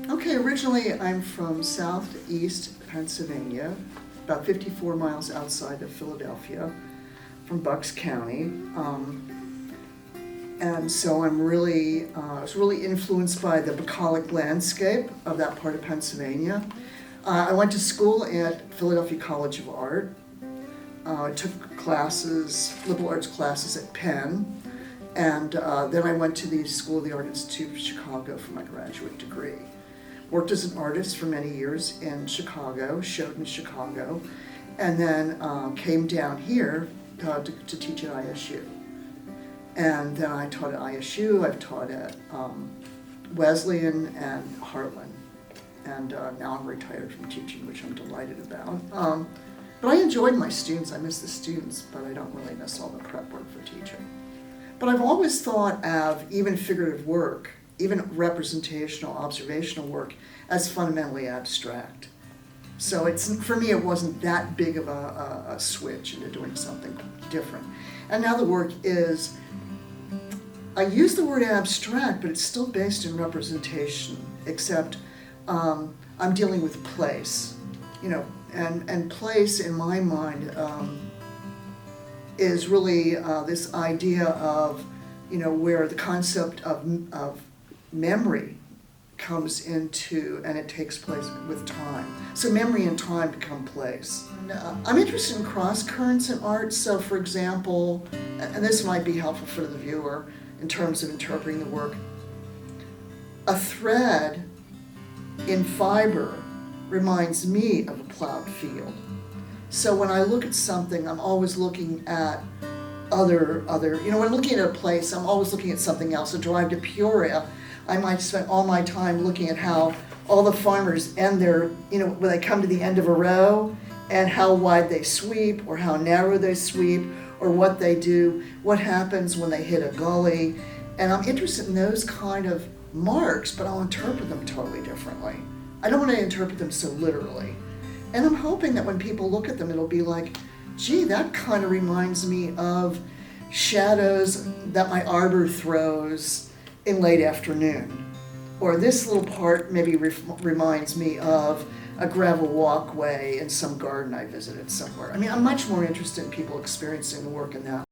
Okay, originally I'm from southeast Pennsylvania, about 54 miles outside of Philadelphia, from Bucks County. And so I was really influenced by the bucolic landscape of that part of Pennsylvania. I went to school at Philadelphia College of Art. I took classes, liberal arts classes at Penn, and then I went to the School of the Art Institute of Chicago for my graduate degree. Worked as an artist for many years in Chicago, showed in Chicago, and then came down here to teach at ISU. And then I taught at ISU, I've taught at Wesleyan and Heartland. And now I'm retired from teaching, which I'm delighted about. But I enjoyed my students, I miss the students, but I don't really miss all the prep work for teaching. But I've always thought of even figurative work, even representational, observational work, as fundamentally abstract. So for me, it wasn't that big of a switch into doing something different. And now the work is, I use the word abstract, but it's still based in representation, except I'm dealing with place, and place in my mind is really this idea of, where the concept of memory comes into, and it takes place with time. So memory and time become place. And, I'm interested in cross currents in art. So for example, and this might be helpful for the viewer in terms of interpreting the work, a thread in fiber reminds me of a plowed field. So when I look at something, I'm always looking at other, when I'm looking at a place, I'm always looking at something else. A drive to Peoria, I might spend all my time looking at how all the farmers end their, when they come to the end of a row, and how wide they sweep, or how narrow they sweep, or what they do, what happens when they hit a gully. And I'm interested in those kind of marks, but I'll interpret them totally differently. I don't want to interpret them so literally. And I'm hoping that when people look at them, it'll be like, gee, that kind of reminds me of shadows that my arbor throws in late afternoon. Or this little part maybe reminds me of a gravel walkway in some garden I visited somewhere. I mean, I'm much more interested in people experiencing the work in that